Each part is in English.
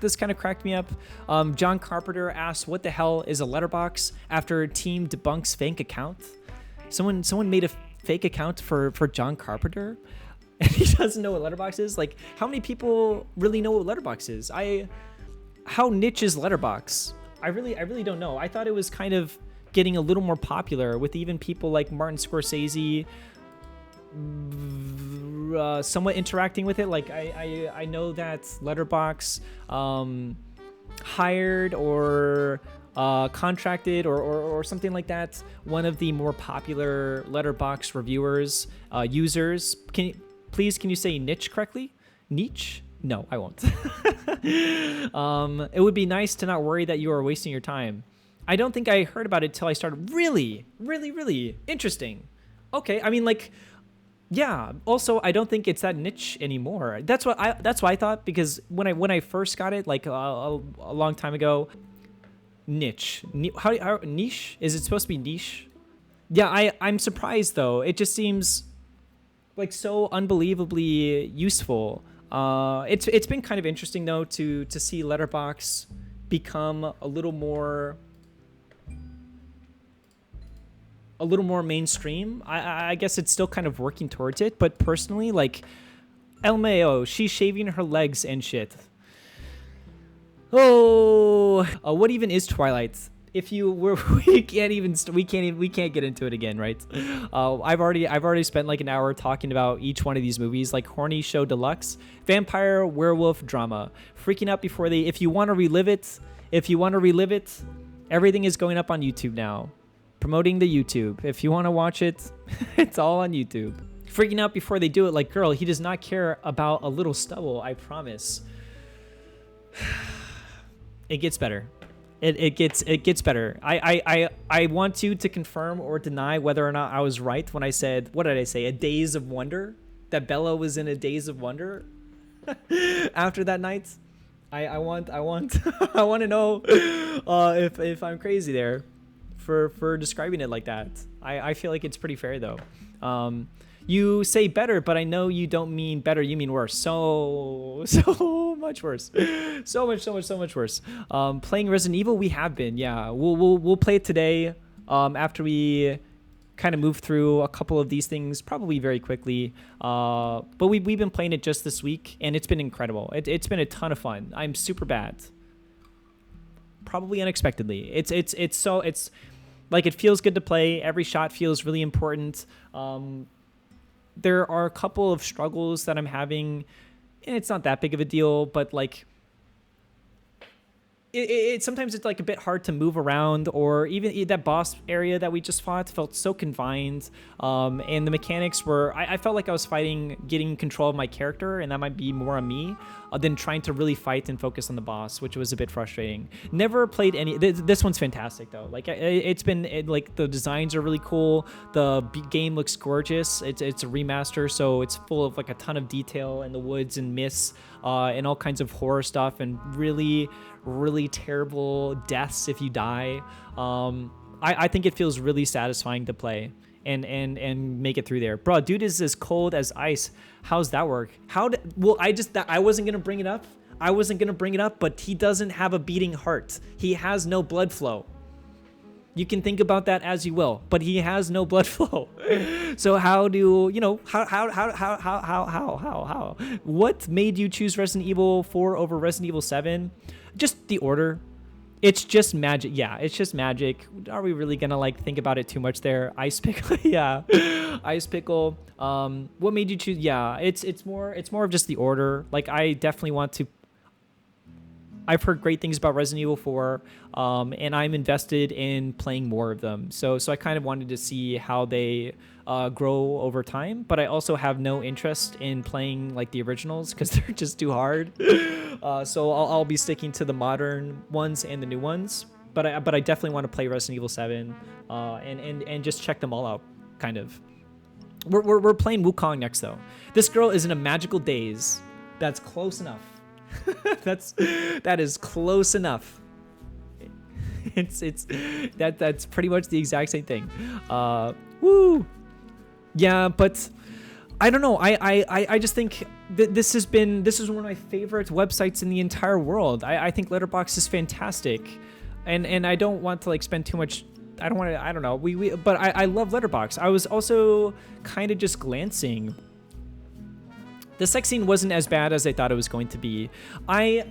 this kind of cracked me up. John Carpenter asks, "What the hell is a letterbox?" After team debunks fake account. Someone made a fake account for John Carpenter, and he doesn't know what Letterboxd is. Like, how many people really know what Letterboxd is? How niche is Letterboxd? I really don't know. I thought it was kind of getting a little more popular with even people like Martin Scorsese somewhat interacting with it. Like, I know that Letterboxd hired or contracted or something like that one of the more popular Letterboxd reviewers, users. Can you say niche correctly? Niche? No, I won't. It would be nice to not worry that you are wasting your time. I don't think I heard about it till I started. Really interesting. Okay, I mean, like, yeah. Also, I don't think it's that niche anymore. That's what I thought, because when I first got it, like a long time ago. Niche. How niche? Is it supposed to be niche? Yeah, I'm surprised though. It just seems like so unbelievably useful. It's been kind of interesting though to see Letterboxd become a little more mainstream. I guess it's still kind of working towards it, but personally, like, LMAO, she's shaving her legs and shit. Oh, what even is Twilight? If you were, we can't get into it again, right? I've already spent like an hour talking about each one of these movies, like Horny Show Deluxe, Vampire Werewolf Drama, freaking out before they. If you want to relive it, everything is going up on YouTube now. Promoting the YouTube. If you want to watch it, it's all on YouTube. Freaking out before they do it, like, girl, he does not care about a little stubble, I promise. It gets better. It gets better. I want you to confirm or deny whether or not I was right when I said, what did I say? A daze of wonder? That Bella was in a daze of wonder after that night? I want I want to know if I'm crazy there for describing it like that. I feel like it's pretty fair though. You say better, but I know you don't mean better. You mean worse. So much worse. So much worse. Playing Resident Evil, we have been. Yeah, we'll play it today. After we kind of move through a couple of these things, probably very quickly. But we've been playing it just this week, and it's been incredible. It's been a ton of fun. I'm super bad. Probably unexpectedly. It's like, it feels good to play. Every shot feels really important. There are a couple of struggles that I'm having, and it's not that big of a deal, but like, it sometimes it's like a bit hard to move around, or even that boss area that we just fought felt so confined. And the mechanics were, I felt like I was getting control of my character, and that might be more on me than trying to really fight and focus on the boss, which was a bit frustrating. Never played any. This one's fantastic though. Like, like, the designs are really cool. The game looks gorgeous. It's a remaster, so it's full of like a ton of detail in the woods and myths, and all kinds of horror stuff, and really terrible deaths if you die. I think it feels really satisfying to play and make it through there. Bro, dude is as cold as ice. How's that work? I wasn't gonna bring it up, but he doesn't have a beating heart. He has no blood flow. You can think about that as you will, but he has no blood flow. So how what made you choose Resident Evil 4 over Resident Evil 7? Just the order. It's just magic. Yeah, it's just magic. Are we really gonna like think about it too much there? Ice Pickle. Yeah. Ice Pickle. What made you choose? Yeah, it's more of just the order. Like, I definitely want to. I've heard great things about Resident Evil 4, and I'm invested in playing more of them. So I kind of wanted to see how they grow over time, but I also have no interest in playing like the originals because they're just too hard. So I'll be sticking to the modern ones and the new ones, but I definitely want to play Resident Evil 7 and just check them all out, kind of. We're playing Wukong next though. This girl is in a magical daze. That's close enough. that is close enough. That's pretty much the exact same thing. Woo. Yeah, but I don't know. I just think this is one of my favorite websites in the entire world. I think Letterboxd is fantastic, and I don't want to like spend too much. I don't want to. I don't know. But I love Letterboxd. I was also kind of just glancing. The sex scene wasn't as bad as I thought it was going to be. I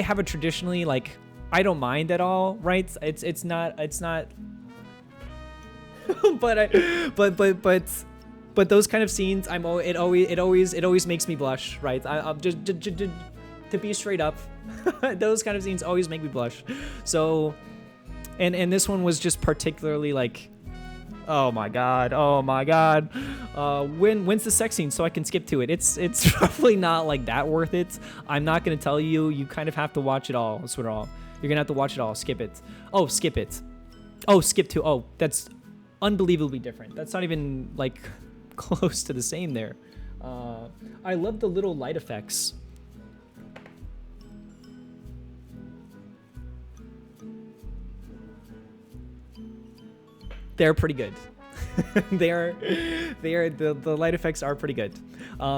have a traditionally like I don't mind at all, right? It's not. But those kind of scenes, it always makes me blush, right? I'm just to be straight up, those kind of scenes always make me blush. So, and this one was just particularly like, oh my god, when's the sex scene so I can skip to it? It's probably not like that worth it. I'm not gonna tell you. You kind of have to watch it all. That's what all. You're gonna have to watch it all. Skip it. Oh, skip it. Oh, skip to. Oh, that's unbelievably different. That's not even like close to the same there. I love the little light effects. They're pretty good. The light effects are pretty good.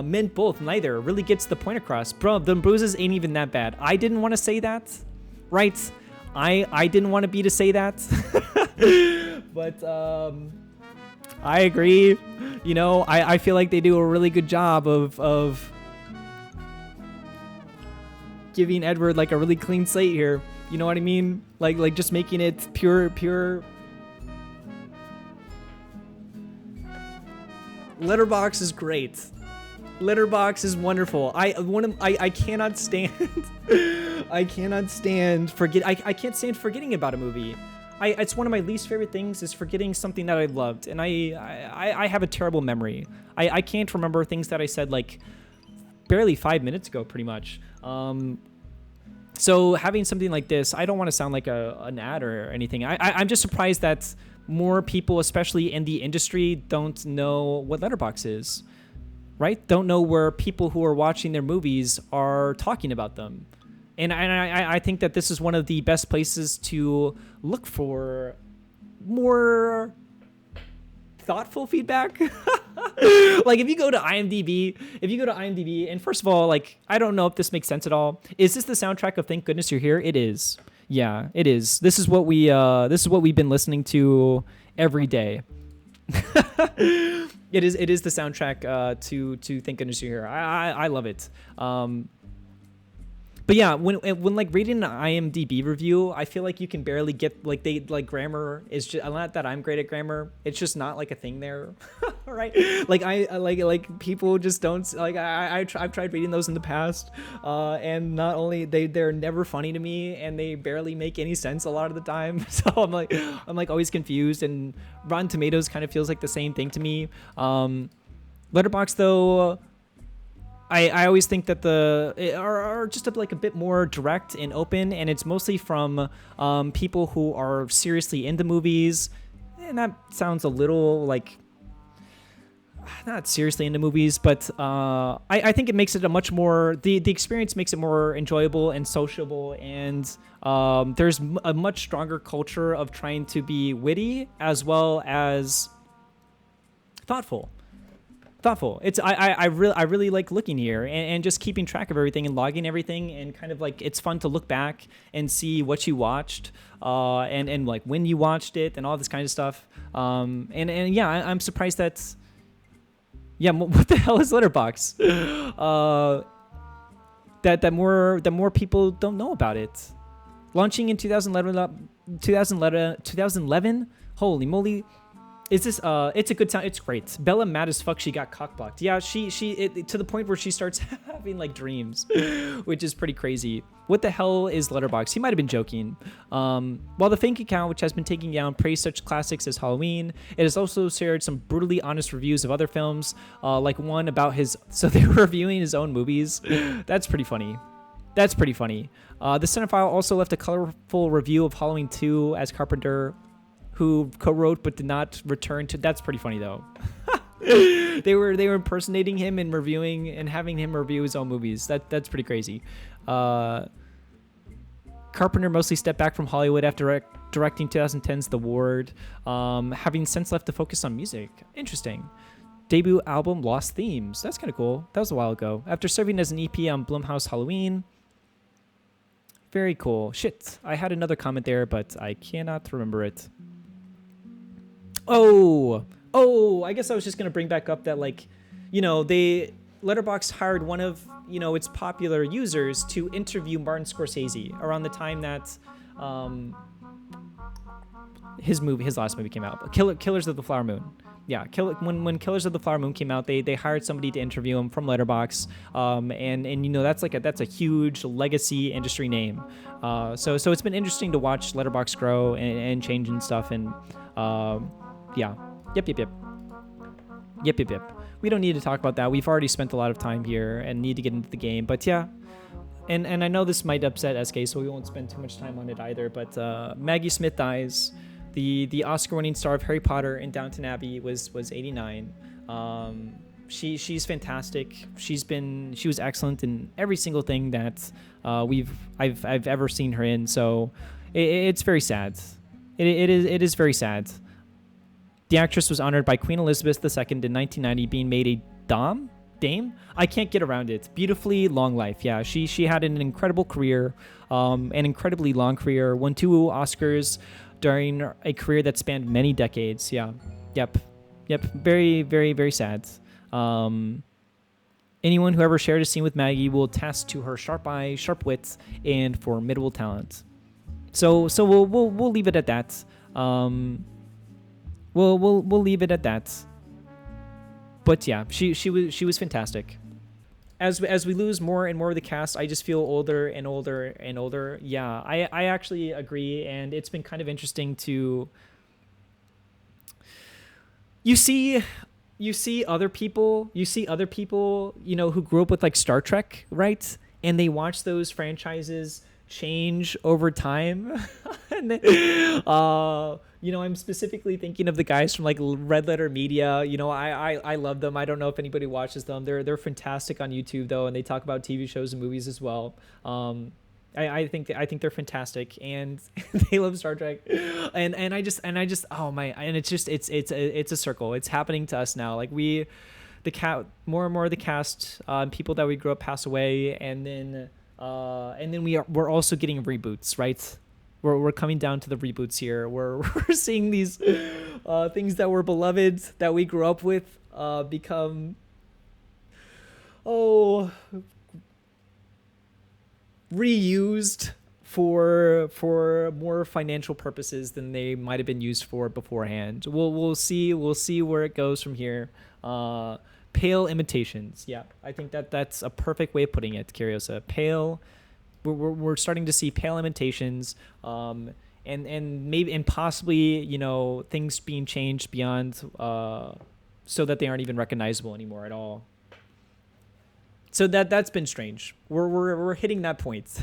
Mint both, neither really gets the point across. Bro, the bruises ain't even that bad. I didn't want to say that, right? I didn't want to be to say that. But I agree. You know, I feel like they do a really good job of giving Edward like a really clean slate here. You know what I mean? Like just making it pure. Letterboxd is great. Letterboxd is wonderful. I cannot stand I can't stand forgetting about a movie. It's one of my least favorite things is forgetting something that I loved, and I have a terrible memory. I can't remember things that I said like barely 5 minutes ago, pretty much. So having something like this, I don't want to sound like an ad or anything. I'm just surprised that more people, especially in the industry, don't know what Letterboxd is, right? Don't know where people who are watching their movies are talking about them. And I think that this is one of the best places to look for more thoughtful feedback. Like if you go to IMDb, and first of all, like, I don't know if this makes sense at all. Is this the soundtrack of Thank Goodness You're Here? It is. Yeah, it is. This is what we've been listening to every day. It is the soundtrack to Thank Goodness You're Here. I love it. But yeah, when like reading an IMDb review, I feel like you can barely get like grammar is just, not that I'm great at grammar. It's just not like a thing there, right? Like like people just don't like. I've tried reading those in the past, and not only they're never funny to me, and they barely make any sense a lot of the time. So I'm like always confused. And Rotten Tomatoes kind of feels like the same thing to me. Letterboxd though. I always think that are just a bit more direct and open, and it's mostly from people who are seriously into movies, and that sounds a little like not seriously into movies, but I think it makes it a much more the experience makes it more enjoyable and sociable, and there's a much stronger culture of trying to be witty as well as thoughtful. It's I really like looking here and just keeping track of everything and logging everything, and kind of like it's fun to look back and see what you watched and like when you watched it and all this kind of stuff. And yeah, I'm surprised that what the hell is Letterboxd? That more people don't know about it. Launching in 2011. Holy moly. Is this it's a good sound. It's great. Bella mad as fuck she got cockblocked. Yeah, she to the point where she starts having like dreams, which is pretty crazy. What the hell is Letterboxd? He might have been joking. While the fake account, which has been taking down, praised such classics as Halloween, it has also shared some brutally honest reviews of other films, like one about so they were reviewing his own movies. That's pretty funny. The cinephile also left a colorful review of Halloween 2 as Carpenter, who co-wrote but did not return to. That's pretty funny though. they were impersonating him and reviewing and having him review his own movies. That's pretty crazy. Carpenter mostly stepped back from Hollywood after directing 2010's The Ward, having since left to focus on music. Interesting. Debut album Lost Themes. That's kind of cool. That was a while ago. After serving as an EP on Blumhouse Halloween. Very cool. Shit, I had another comment there, but I cannot remember it. Oh, I guess I was just going to bring back up that, like, Letterboxd hired one of, its popular users to interview Martin Scorsese around the time that his last movie came out. Killers of the Flower Moon. Yeah, when Killers of the Flower Moon came out, they hired somebody to interview him from Letterboxd, and that's a huge legacy industry name. So it's been interesting to watch Letterboxd grow and change and stuff, and yeah, yep. We don't need to talk about that. We've already spent a lot of time here and need to get into the game, but yeah. And I know this might upset SK, so we won't spend too much time on it either. But Maggie Smith dies. The Oscar-winning star of Harry Potter and Downton Abbey was 89. She's fantastic. She was excellent in every single thing that I've ever seen her in. So it's very sad. It is very sad. The actress was honored by Queen Elizabeth II in 1990, being made a dame. I can't get around it. Beautifully long life. Yeah, she had an incredible career, an incredibly long career. Won 2 Oscars during a career that spanned many decades. Yeah. Yep. Very, very, very sad. Anyone who ever shared a scene with Maggie will attest to her sharp eye, sharp wit, and formidable talent. So we'll leave it at that. We'll leave it at that. But yeah, she was fantastic. As we lose more and more of the cast, I just feel older and older and older. Yeah, I actually agree, and it's been kind of interesting to you see other people, who grew up with like Star Trek, right? And they watch those franchises change over time. And I'm specifically thinking of the guys from like Red Letter Media. I love them. I don't know if anybody watches them. They're fantastic on YouTube though, and they talk about TV shows and movies as well. I think they're fantastic, and they love Star Trek, and I just oh my, and it's a circle. It's happening to us now. Like more and more of the cast, people that we grew up pass away, and then we're also getting reboots, right? We're coming down to the reboots here. We're seeing these things that were beloved, that we grew up with, become reused for more financial purposes than they might have been used for beforehand. We'll see where it goes from here. Pale imitations. Yeah, I think that's a perfect way of putting it, Curiosa. Pale. We're starting to see pale imitations, and maybe and possibly things being changed beyond so that they aren't even recognizable anymore at all. So that's been strange. We're hitting that point.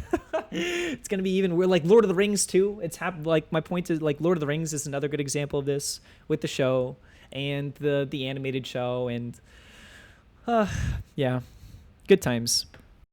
It's gonna be we're like Lord of the Rings too. It's happened. Like my point is, like, Lord of the Rings is another good example of this with the show and the animated show, and yeah, good times.